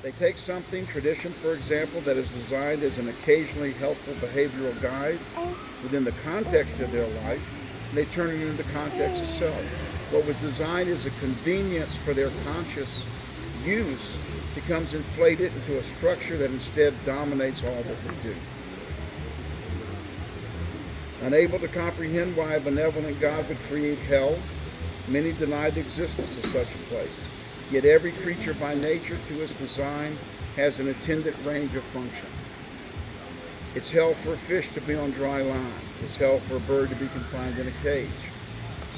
They take something, tradition for example, that is designed as an occasionally helpful behavioral guide within the context of their life, and they turn it into the context itself. What was designed as a convenience for their conscious use becomes inflated into a structure that instead dominates all that they do. Unable to comprehend why a benevolent God would create hell, many deny the existence of such a place. Yet every creature by nature to its design has an attendant range of function. It's hell for a fish to be on dry land. It's hell for a bird to be confined in a cage.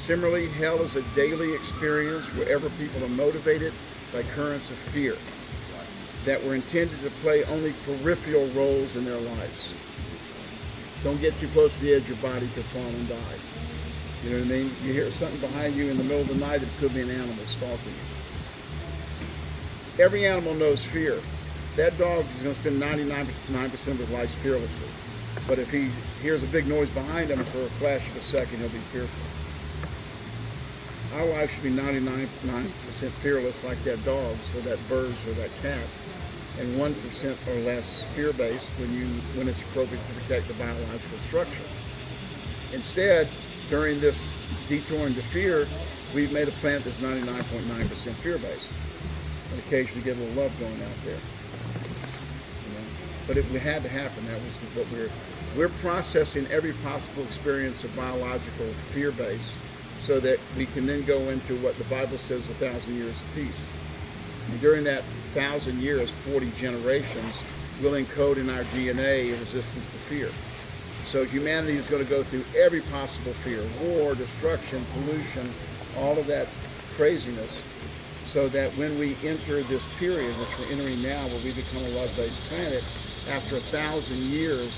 Similarly, hell is a daily experience wherever people are motivated by currents of fear that were intended to play only peripheral roles in their lives. Don't get too close to the edge of your body to fall and die. You know what I mean? You hear something behind you in the middle of the night, it could be an animal stalking you. Every animal knows fear. That dog is going to spend 99% of his life fearlessly. But if he hears a big noise behind him for a flash of a second, he'll be fearful. Our life should be 99% fearless like that dog's or that bird's or that cat, and 1% or less fear-based when it's appropriate to protect the biological structure. Instead, during this detour into fear, we've made a plant that's 99.9% fear-based. And occasionally get a little love going out there. You know? But it had to happen. That was what we're processing every possible experience of biological fear base so that we can then go into what the Bible says 1,000 years of peace. And during that 1,000 years, 40 generations, will encode in our DNA a resistance to fear. So humanity is going to go through every possible fear, war, destruction, pollution, all of that craziness, so that when we enter this period, which we're entering now, where we become a love-based planet, after 1,000 years,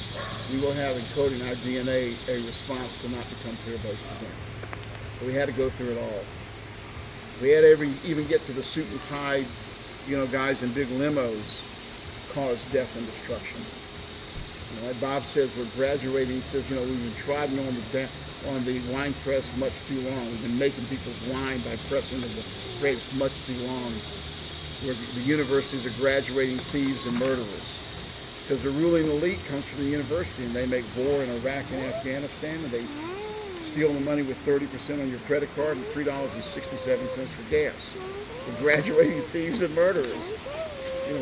we will have encoded in our DNA a response to not become fear-based again. So we had to go through it all. We had to even get to the suit and tie, guys in big limos, cause death and destruction. Like Bob says, we're graduating. He says, we've been trodden on the wine press much too long. We've been making people's wine by pressing the grapes much too long. The universities are graduating thieves and murderers. Because the ruling elite comes from the university, and they make war in Iraq and Afghanistan, and they steal the money with 30% on your credit card and $3.67 for gas. We're graduating thieves and murderers.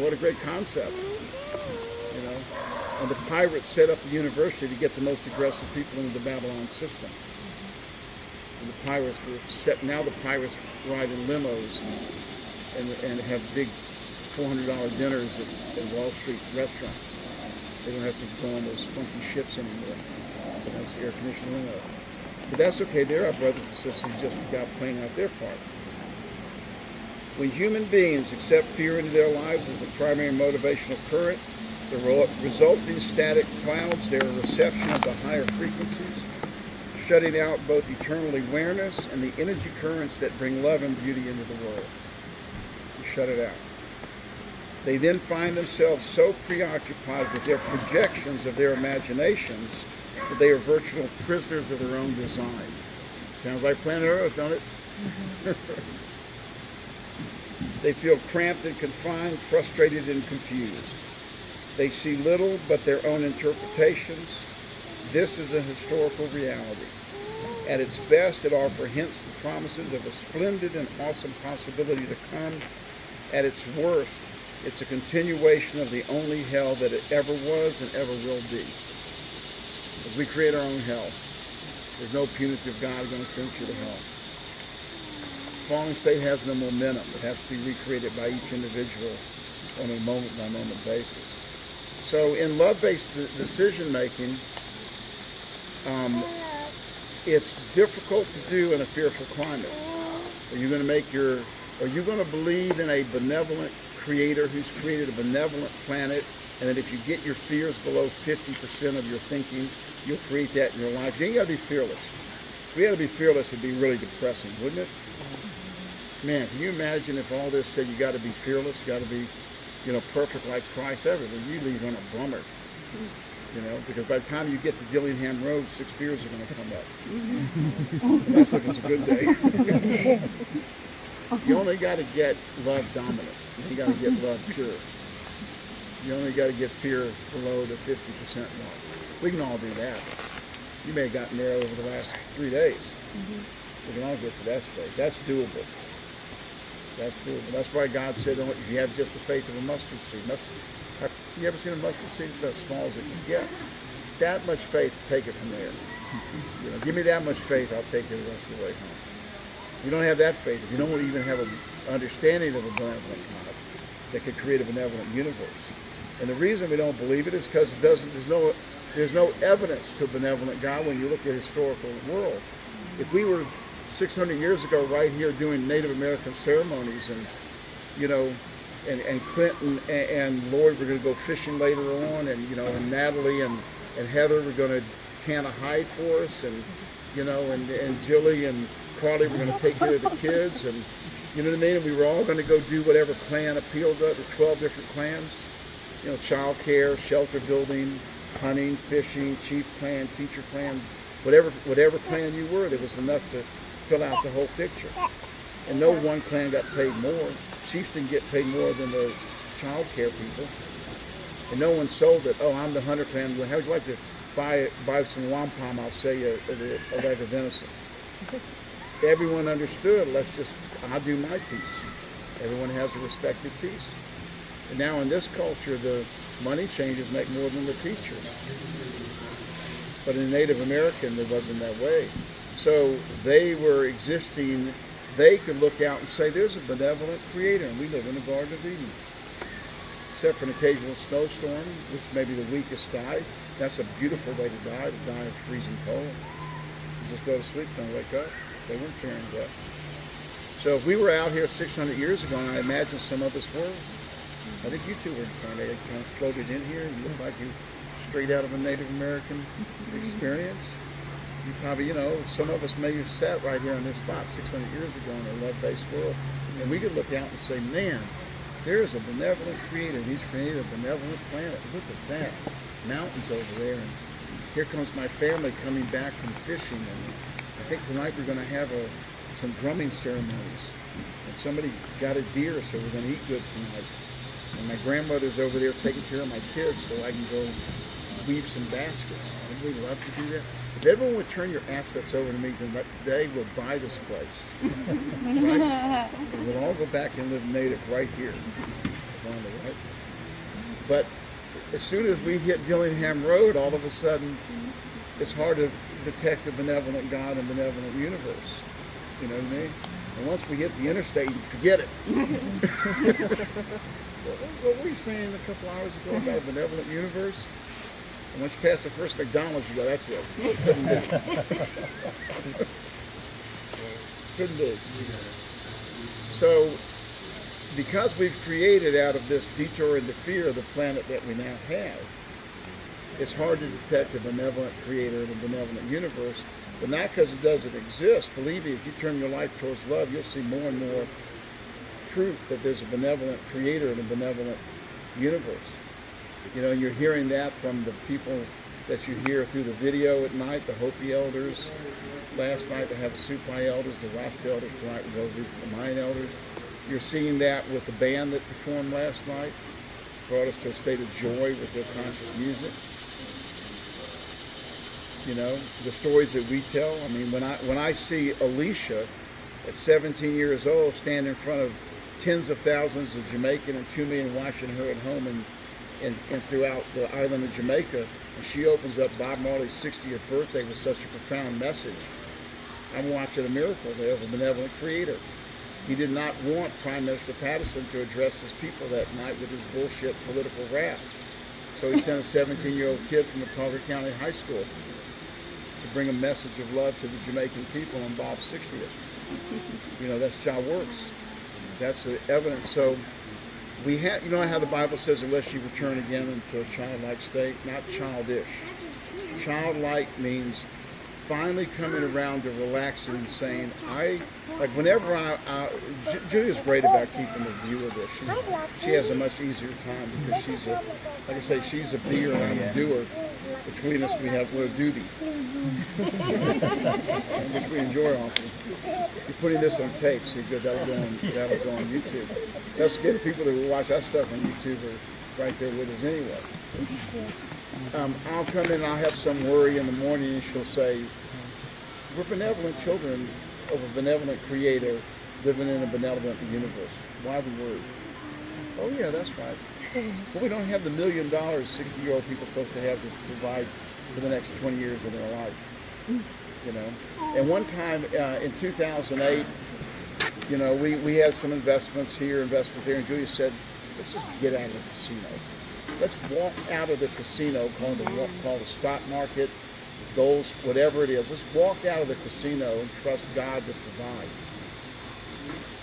What a great concept. And the pirates set up the university to get the most aggressive people into the Babylon system. And the pirates were set. Now the pirates ride in limos and have big $400 dinners at Wall Street restaurants. They don't have to go on those funky ships anymore. That's the air-conditioned limo. But that's okay. They're our brothers and sisters just got playing out their part. When human beings accept fear into their lives as the primary motivational current, the resulting static clouds their reception of the higher frequencies, shutting out both eternal awareness and the energy currents that bring love and beauty into the world. You shut it out. They then find themselves so preoccupied with their projections of their imaginations that they are virtual prisoners of their own design. Sounds like planet Earth, don't it? They feel cramped and confined, frustrated and confused. They see little but their own interpretations. This is a historical reality. At its best, it offers hints and promises of a splendid and awesome possibility to come. At its worst, it's a continuation of the only hell that it ever was and ever will be. As we create our own hell, there's no punitive God going to send you to hell. Falling state has no momentum. It has to be recreated by each individual on a moment-by-moment basis. So in love-based decision-making, it's difficult to do in a fearful climate. Are you going to believe in a benevolent creator who's created a benevolent planet, and that if you get your fears below 50% of your thinking, you'll create that in your life? You ain't got to be fearless. If we had to be fearless, it'd be really depressing, wouldn't it? Man, can you imagine if all this said you got to be fearless, you got to be perfect like Christ ever, then you leave on a bummer, because by the time you get to Dillingham Road, 6 fears are going to come up. That's if it's a good day. You only got to get love dominant. You got to get love pure. You only got to get fear below the 50% mark. We can all do that. You may have gotten there over the last 3 days. We can all get to that stage. That's doable. That's doable. That's why God said, "Oh, if you have just the faith of a mustard seed." You ever seen a mustard seed? It's about as small as it can get. That much faith, take it from there. Give me that much faith, I'll take it the rest of the way home. If you don't have that faith, if you don't even have an understanding of a benevolent God that could create a benevolent universe. And the reason we don't believe it is because there's no evidence to a benevolent God when you look at the historical world. If we were 600 years ago right here doing Native American ceremonies and Clinton and Lloyd were going to go fishing later on, and Natalie and Heather were going to can a hide for us, and Jilly and Carly were going to take care of the kids, and you know what I mean? And we were all going to go do whatever plan appealed to the 12 different clans, child care, shelter building, hunting, fishing, chief clan, teacher clan, whatever clan you were, there was enough to fill out the whole picture. And no one clan got paid more. Chiefs didn't get paid more than the child care people. And no one sold it. Oh, I'm the hunter clan. Well, how would you like to buy some wampum? I'll sell you a leg of venison. Everyone understood, I'll do my piece. Everyone has a respected piece. And now in this culture, the money changers make more than the teachers. But in Native American, it wasn't that way. So they were existing, they could look out and say, there's a benevolent creator, and we live in the Garden of Eden. Except for an occasional snowstorm, which may be the weakest die. That's a beautiful way to die of freezing cold. You just go to sleep, don't wake up. They weren't fearing death. So if we were out here 600 years ago, and I imagine some of us were, I think you two were kind of floated in here. You look like you straight out of a Native American experience. You probably, some of us may have sat right here on this spot 600 years ago in a love-based world, and we could look out and say, man, there is a benevolent creator. He's created a benevolent planet. Look at that. Mountains over there. And here comes my family coming back from fishing. And I think tonight we're going to have some drumming ceremonies. And somebody got a deer, so we're going to eat good tonight. And my grandmother's over there taking care of my kids so I can go weave some baskets. Wouldn't we love to do that? If everyone would turn your assets over to me, then today we'll buy this place. Right? And we'll all go back and live native right here. Right? But as soon as we hit Dillingham Road, all of a sudden, it's hard to detect a benevolent God and benevolent universe. You know what I mean? And once we hit the interstate, you forget it. What were you saying a couple hours ago about a benevolent universe? And once you pass the first McDonald's, you go, that's it. Couldn't be. Couldn't be. So, because we've created out of this detour into fear the planet that we now have, it's hard to detect a benevolent creator in a benevolent universe, but not because it doesn't exist. Believe me, if you turn your life towards love, you'll see more and more truth that there's a benevolent creator in a benevolent universe. You're hearing that from the people that you hear through the video at night, the Hopi elders. Last night they have the Supai elders, the Roskind elders, tonight we go to the Mayan elders. You're seeing that with the band that performed last night, brought us to a state of joy with their conscious music. The stories that we tell. I mean, when I see Alicia at 17 years old stand in front of tens of thousands of Jamaican and 2 million watching her at home and throughout the island of Jamaica, and she opens up Bob Marley's 60th birthday with such a profound message, I'm watching a miracle there of a benevolent creator. He did not want Prime Minister Patterson to address his people that night with his bullshit political rap. So he sent a 17-year-old kid from Watauga County High School to bring a message of love to the Jamaican people on Bob's 60th. That's how it works. That's the evidence. So we have, how the Bible says, unless you return again into a childlike state, not childish. Childlike means finally coming around to relaxing and saying, like whenever Julia's great about keeping the view of this. She has a much easier time because she's like I say, she's a beer and I'm a doer. Between us, we're a duty, which we enjoy often. You're putting this on tape, so good. That'll go on YouTube. That's good. People that will watch that stuff on YouTube are right there with us anyway. I'll come in and I'll have some worry in the morning and she'll say, we're benevolent children of a benevolent creator living in a benevolent universe. Why are we worried? Oh yeah, that's right. But we don't have the $1 million 60-year-old people are supposed to have to provide for the next 20 years of their life. You know? And one time in 2008, you know, we had some investments here, investments there, and Julia said, let's just get out of the casino. Let's walk out of the casino called the stock market, goals, whatever it is. Let's walk out of the casino and trust God to provide.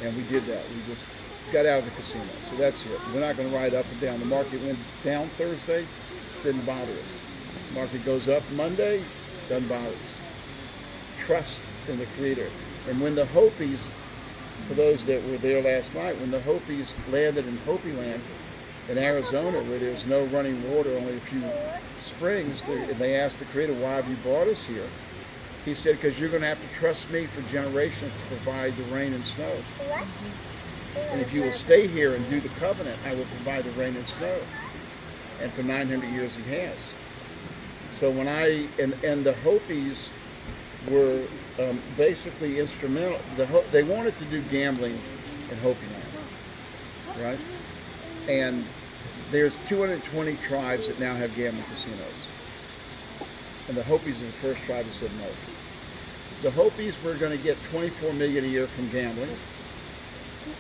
And we did that. We just got out of the casino. So that's it. We're not going to ride up and down. The market went down Thursday, didn't bother us. The market goes up Monday, doesn't bother us. Trust in the Creator. And when the Hopis, for those that were there last night, when the Hopis landed in Hopi land in Arizona, where there's no running water, only a few springs, they asked the Creator, why have you brought us here? He said, because you're going to have to trust me for generations to provide the rain and snow. And if you will stay here and do the covenant, I will provide the rain and snow. And for 900 years he has. So when and the Hopis were basically instrumental. They wanted to do gambling in Hopi land, right? And there's 220 tribes that now have gambling casinos. And the Hopis are the first tribe that said no. The Hopis were going to get $24 million a year from gambling.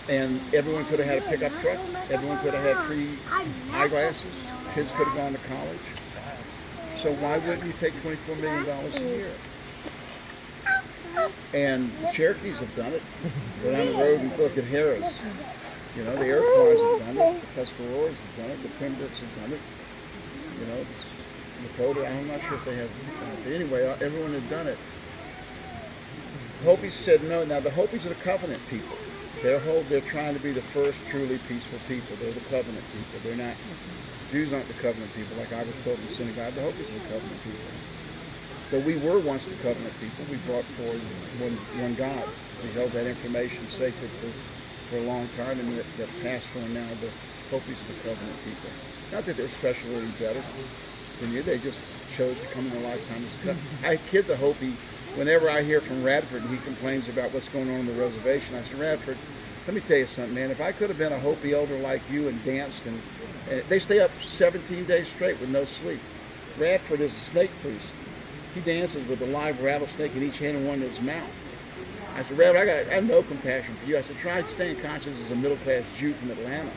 And everyone could have had a pickup truck. Everyone could have had free eyeglasses. Kids could have gone to college. So why wouldn't you take $24 million a year? And the Cherokees have done it. Go down the road and look at Harris. You know, the Iroquois have done it. The Tuscaroras have done it. The Pembrokes have done it. You know, Lakota, I'm not sure if they have. But anyway, everyone had done it. Hopis said no. Now, the Hopis are the covenant people. They're trying to be the first truly peaceful people. They're the covenant people. They're not, Jews aren't the covenant people like I was told in the synagogue. The Hopis are the covenant people. So we were once the covenant people. We brought forward one God. We held that information sacred for a long time, and that passed on now. The Hopis are the covenant people. Not that they're special or any better than you. They just chose to come in their lifetime as covenant. I kid the Hopi. Whenever I hear from Radford and he complains about what's going on the reservation, I said, Radford, let me tell you something, man. If I could have been a Hopi elder like you and danced, and they stay up 17 days straight with no sleep. Radford is a snake priest. He dances with a live rattlesnake in each hand and one in his mouth. I said, Radford, I have no compassion for you. I said, try staying conscious as a middle-class Jew from Atlanta.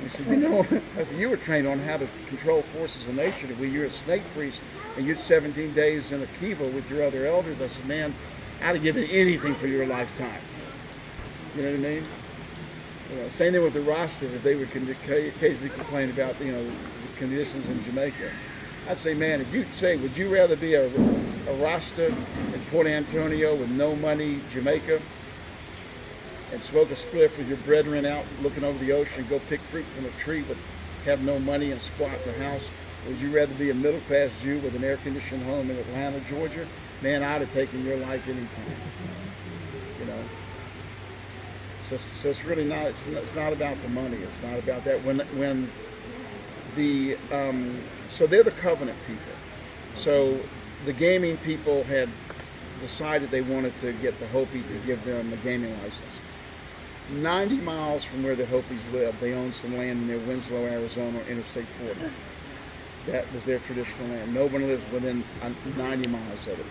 He said, you know, I said, you were trained on how to control forces of nature. You're a snake priest. And you're 17 days in a kiva with your other elders. I said, man, I'd have given anything for your lifetime. You know what I mean? You know, same thing with the Rastas, if they would occasionally complain about, you know, the conditions in Jamaica. I'd say, man, if you'd say, would you rather be a Rasta in Port Antonio with no money, Jamaica, and smoke a spliff with your brethren out looking over the ocean, go pick fruit from a tree but have no money and squat in the house? Would you rather be a middle-class Jew with an air-conditioned home in Atlanta, Georgia? Man, I'd have taken your life any time. You know. So it's really not. It's not about the money. It's not about that. So they're the covenant people. So the gaming people had decided they wanted to get the Hopi to give them a gaming license. 90 miles from where the Hopis live, they own some land near Winslow, Arizona, Interstate 40. That was their traditional land. No one lives within 90 miles of it.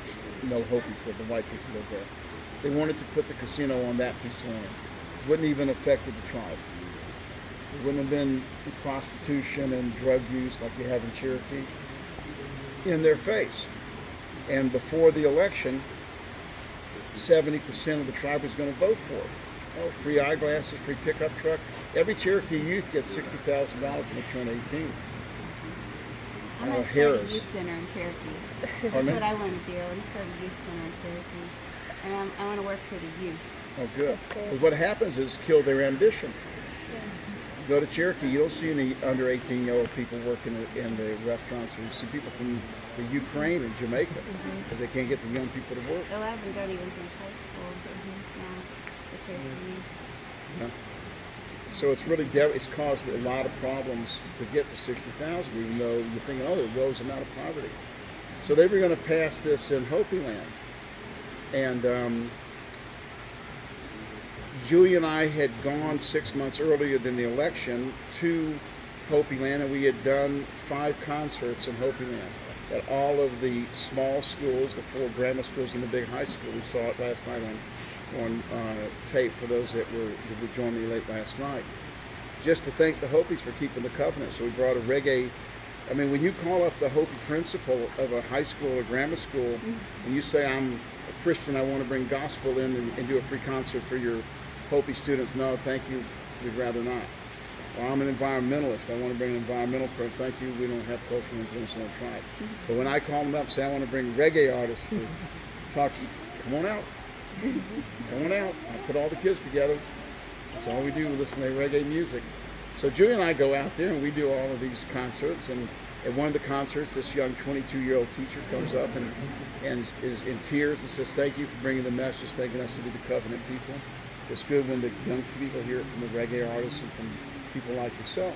No Hopis live, the white people live there. They wanted to put the casino on that piece of land. Wouldn't even affected the tribe. There wouldn't have been prostitution and drug use like you have in Cherokee in their face. And before the election, 70% of the tribe was going to vote for it. Oh, free eyeglasses, free pickup truck. Every Cherokee youth gets $60,000 when they turn 18. I want to start a Harris. youth center in Cherokee. That's Pardon me? what I want to do. I want to start a youth center in Cherokee. And I want to work for the youth. Oh, good. That's good. Because what happens is kill their ambition. Go to Cherokee, you don't see any under 18-year-old people working in the restaurants. You see people from the Ukraine and Jamaica because they can't get the young people to work. A lot of them don't even finish high school now. The Cherokee youth. Yeah. So it's really it's caused a lot of problems to get to 60,000, even though you're thinking, oh, it rose them out of poverty. So they were going to pass this in Hopi land. And Julie and I had gone 6 months earlier than the election to Hopi land, and we had done 5 concerts in Hopi land at all of the small schools, the 4 grammar schools and the big high school. We saw it last night on tape for those that would join me late last night. Just to thank the Hopis for keeping the covenant. So we brought a reggae. I mean, when you call up the Hopi principal of a high school or grammar school, and you say, I'm a Christian, I want to bring gospel in and do a free concert for your Hopi students. No, thank you, we'd rather not. Or I'm an environmentalist, I want to bring an environmental program. Thank you, we don't have cultural influence in our tribe. But when I call them up and say, I want to bring reggae artists to talk, come on out. Come on out. I put all the kids together. That's all we do, listen to reggae music. So Julie and I go out there and we do all of these concerts, and at one of the concerts, this young 22-year-old teacher comes up and is in tears and says, thank you for bringing the message, thanking us to be the covenant people. It's good when the young people hear it from the reggae artists and from people like yourself.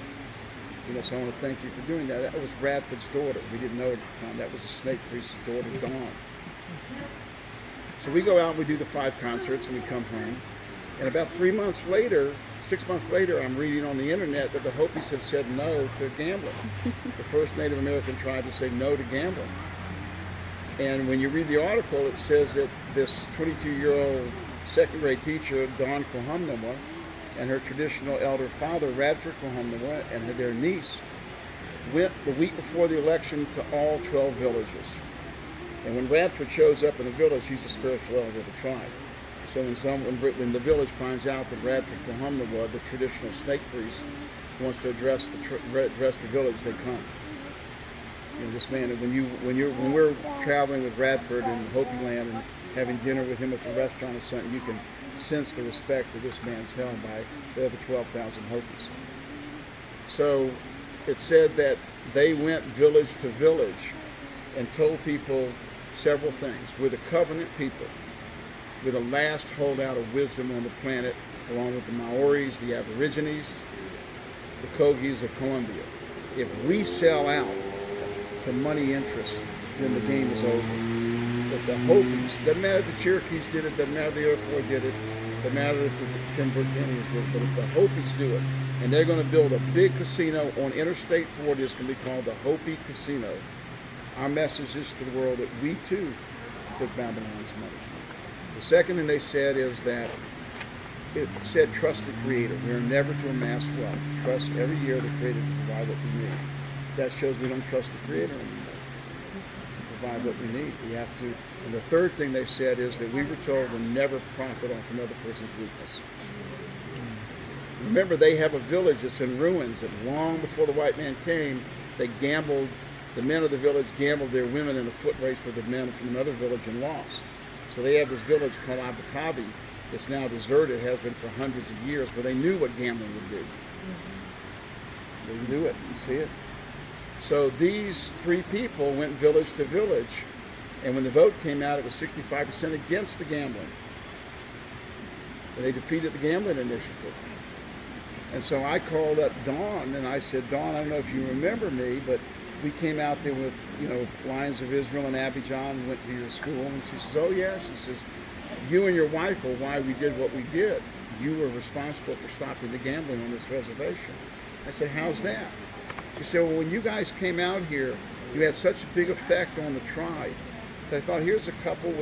You know, so I want to thank you for doing that. That was Bradford's daughter. We didn't know at the time. That was the snake priest's daughter, Dawn. So we go out and we do the 5 concerts and we come home. And about 6 months later, I'm reading on the internet that the Hopis have said no to gambling. The first Native American tribe to say no to gambling. And when you read the article, it says that this 22-year-old second grade teacher, Dawn Kohumnawa, and her traditional elder father, Radford Kohumnawa, and their niece went the week before the election to all 12 villages. And when Radford shows up in a village, he's a spiritual elder of the tribe. So when the village finds out that Radford Kohumnawa, the traditional snake priest, wants to address the village, they come. You know, this man, when we're traveling with Radford in Hopi land and having dinner with him at the restaurant or something, you can sense the respect that this man's held by the other 12,000 Hopis. So it said that they went village to village and told people several things. We're the covenant people. We're the last holdout of wisdom on the planet, along with the Maoris, the Aborigines, the Kogis of Colombia. If we sell out to money interests, then the game is over. But the Hopis, doesn't matter if the Cherokees did it, doesn't matter if the Iroquois did it, doesn't matter if the Pembroke Indians did it, but if the Hopis do it, and they're going to build a big casino on Interstate 40, it's going to be called the Hopi Casino. Our message is to the world that we too took Babylon's money. The second thing they said is that it said trust the Creator. We are never to amass wealth. Trust every year the Creator to provide what we need. That shows we don't trust the Creator anymore to provide what we need. We have to. And the third thing they said is that we were told to never profit off another person's weakness. Remember, they have a village that's in ruins that long before the white man came, they gambled. The men of the village gambled their women in a foot race with the men from another village and lost. So they have this village called Abatabi that's now deserted, has been for hundreds of years, where they knew what gambling would do. They knew it. You see it? So these 3 people went village to village, and when the vote came out, it was 65% against the gambling. And they defeated the gambling initiative. And so I called up Dawn, and I said, Dawn, I don't know if you remember me, but we came out there with, Lions of Israel and Abidjan, went to your school, and she says, oh yeah, she says, you and your wife are why we did what we did. You were responsible for stopping the gambling on this reservation. I said, how's that? She said, well, when you guys came out here, you had such a big effect on the tribe. I thought, here's a couple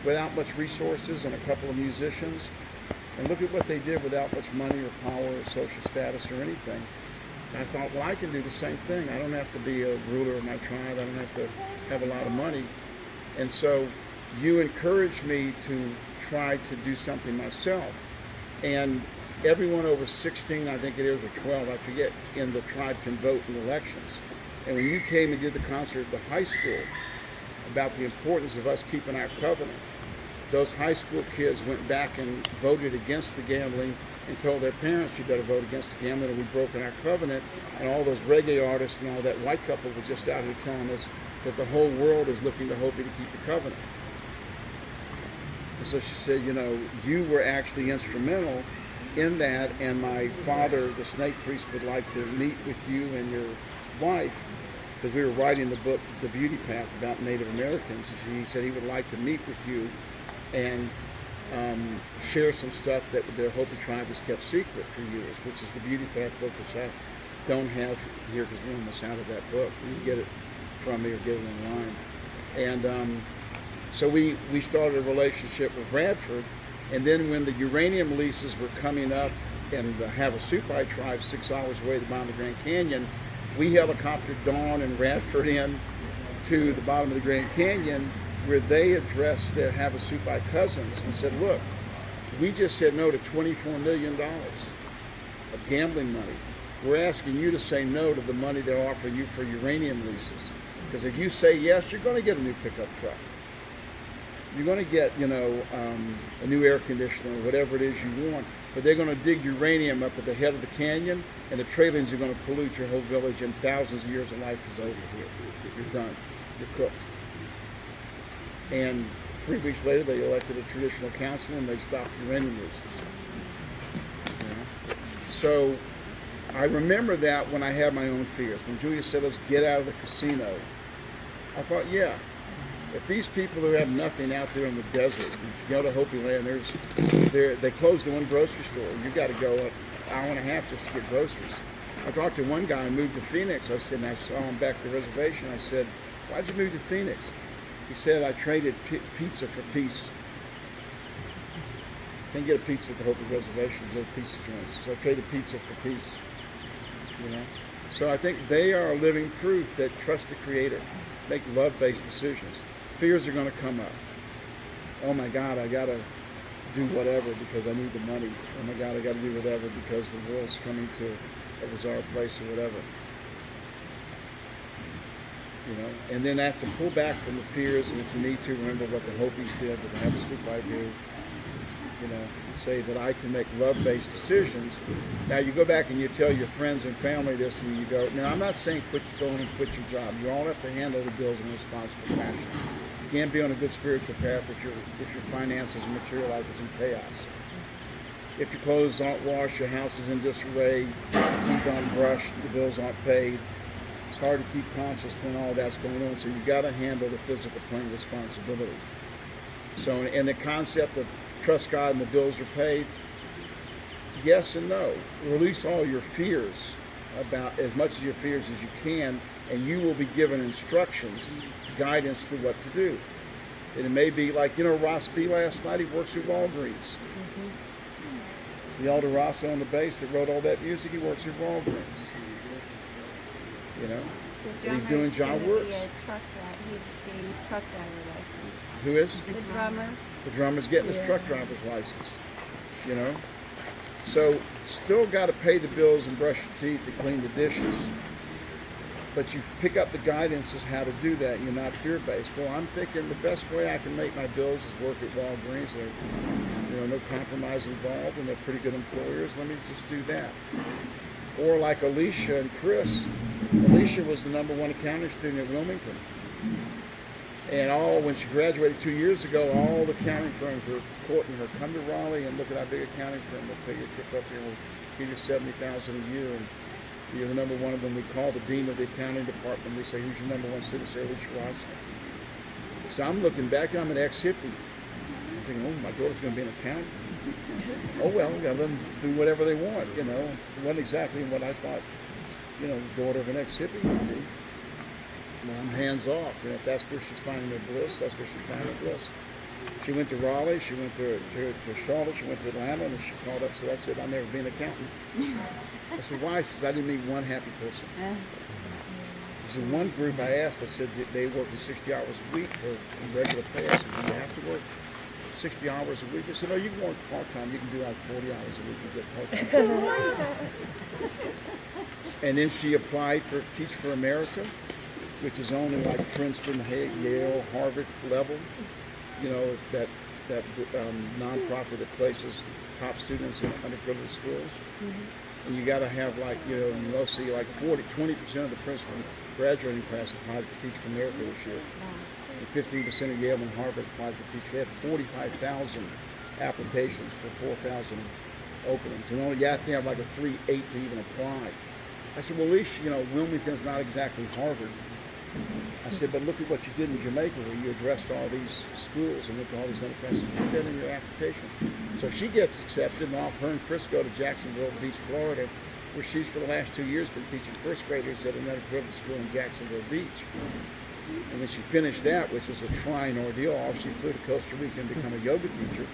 without much resources and a couple of musicians, and look at what they did without much money or power or social status or anything. I thought, well, I can do the same thing. I don't have to be a ruler of my tribe. I don't have to have a lot of money. And so you encouraged me to try to do something myself. And everyone over 16, I think it is, or 12, I forget, in the tribe can vote in elections. And when you came and did the concert at the high school about the importance of us keeping our covenant, those high school kids went back and voted against the gambling and told their parents, you better vote against the gambling, and we've broken our covenant. And all those reggae artists and all that white couple was just out here telling us that the whole world is looking to Hopi to keep the covenant. And so she said, you know, you were actually instrumental in that, and my father, the snake priest, would like to meet with you and your wife, because we were writing the book, The Beauty Path, about Native Americans. And he said he would like to meet with you and share some stuff that the Hopi tribe has kept secret for years, which is the Beauty Path book, which I don't have here because we're almost out of that book. You can get it from me or get it online. And so we started a relationship with Radford, and then when the uranium leases were coming up and the Havasupai tribe 6 hours away at the bottom of the Grand Canyon, we helicoptered Dawn and Radford in to the bottom of the Grand Canyon, where they addressed their Havasupai cousins and said, look, we just said no to $24 million of gambling money. We're asking you to say no to the money they're offering you for uranium leases. Because if you say yes, you're going to get a new pickup truck. You're going to get, you know, a new air conditioner or whatever it is you want. But they're going to dig uranium up at the head of the canyon, and the trailings are going to pollute your whole village, and thousands of years of life is over here. You're done. You're cooked. And 3 weeks later, they elected a traditional council, and they stopped uranium leases. You know? So I remember that when I had my own fears. When Julia said, let's get out of the casino, I thought, yeah, if these people who have nothing out there in the desert, if you go to Hopi land, they closed the one grocery store. You got to go an hour and a half just to get groceries. I talked to one guy who moved to Phoenix. I said, and I saw him back to the reservation. I said, why'd you move to Phoenix? He said, I traded pizza for peace. Can't get a pizza at the Hopi reservation, little pizza joints. So I traded pizza for peace. You know? So I think they are a living proof that trust the Creator, make love-based decisions. Fears are going to come up. Oh my God, I got to do whatever because I need the money. Oh my God, I got to do whatever because the world's coming to a bizarre place or whatever. You know, and then I have to pull back from the fears, and if you need to, remember what the Hopis did, what the Havasupai do. You know, and say that I can make love-based decisions. Now you go back and you tell your friends and family this, and you go, now I'm not saying go in and quit your job. You all have to handle the bills in a responsible fashion. You can't be on a good spiritual path if your finances and material life is in chaos. If your clothes aren't washed, your house is in disarray, your teeth aren't brushed, the bills aren't paid. It's hard to keep conscious when all that's going on, so you've got to handle the physical plane responsibility. So, and the concept of trust God and the bills are paid, yes and no. Release all your fears, about as much of your fears as you can, and you will be given instructions, guidance to what to do. And it may be like, you know, Ross B last night, he works at Walgreens. The Aldo Rosso on the bass that wrote all that music, he works at Walgreens. You know, and he's doing job works. He's getting his truck driver license. Who is? The drummer. The drummer's getting his truck driver's license. You know, so still got to pay the bills and brush your teeth and clean the dishes. But you pick up the guidance as how to do that. You're not fear-based. Well, I'm thinking the best way I can make my bills is work at Walgreens. There's, you know, no compromise involved, and they're pretty good employers. Let me just do that. Or like Alicia and Chris. Alicia was the #1 accounting student at Wilmington. And when she graduated 2 years ago, all the accounting firms were courting her, come to Raleigh and look at our big accounting firm. We'll pay you a trip up here and we'll give you $70,000 a year. And you're the #1 of them. We call the dean of the accounting department. We say, who's your #1 student? Say, Alicia Roskind. So I'm looking back, I'm an ex-hippie. I'm thinking, oh, my daughter's going to be an accountant. Oh, well, we got to let them do whatever they want, you know. It wasn't exactly what I thought, you know, the daughter of an ex-hippie would be. Well, I'm hands off. You know, if that's where she's finding her bliss, that's where she's finding her bliss. She went to Raleigh, she went to Charlotte, she went to Atlanta, and she called up and said, that's it, I'll never be an accountant. I said, why? She says, I didn't meet one happy person. She said, one group I asked, I said, they work 60 hours a week for regular pay. I said, do you have to work 60 hours a week? I said, no, you can work part-time. You can do like 40 hours a week and get part-time. And then she applied for Teach for America, which is only like Princeton, Yale, Harvard level. You know, that nonprofit that places top students in underprivileged schools. And you got to have like, you know, mostly like 20% of the Princeton graduating class applied for Teach for America this year. And 15% of Yale and Harvard applied for Teach. They had 45,000 applications for 4,000 openings. And only you have to have like a 3.8 to even apply. I said, well, at least, you know, Wilmington's not exactly Harvard. I said, but look at what you did in Jamaica, where you addressed all these schools and looked at all these other places. Put that in your application. So she gets accepted, and off her and Chris go to Jacksonville Beach, Florida, where she's for the last 2 years been teaching first graders at another privileged school in Jacksonville Beach. And when she finished that, which was a trying ordeal, she flew to Costa Rica and become a yoga teacher.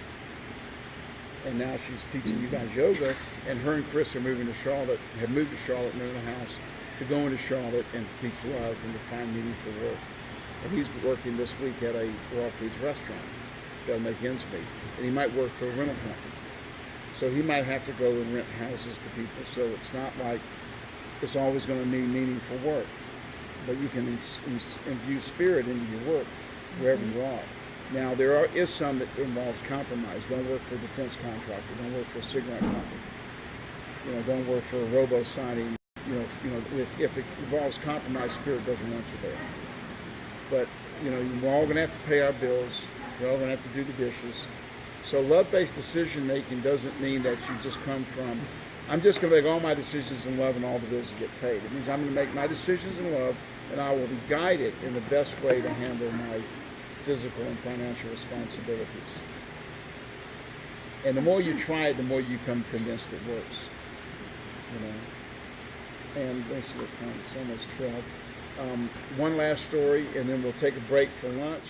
And now she's teaching you guys yoga, and her and Chris are moving to Charlotte, have moved to Charlotte and own a house to go into Charlotte and to teach love and to find meaningful work. And he's working this week at a raw foods restaurant. Got to make ends meet. And he might work for a rental company. So he might have to go and rent houses to people. So it's not like it's always going to mean meaningful work. But you can imbue spirit into your work wherever you are. Now, is some that involves compromise. Don't work for a defense contractor. Don't work for a cigarette company. You know, don't work for a robo-signing. You know, if it involves compromise, spirit doesn't want you there. But, you know, we're all going to have to pay our bills. We're all going to have to do the dishes. So love-based decision-making doesn't mean that you just come from, I'm just going to make all my decisions in love and all the bills get paid. It means I'm going to make my decisions in love, and I will be guided in the best way to handle my physical and financial responsibilities. And the more you try it, the more you become convinced it works. You know. And let's see what time, it's almost 12. One last story, and then we'll take a break for lunch.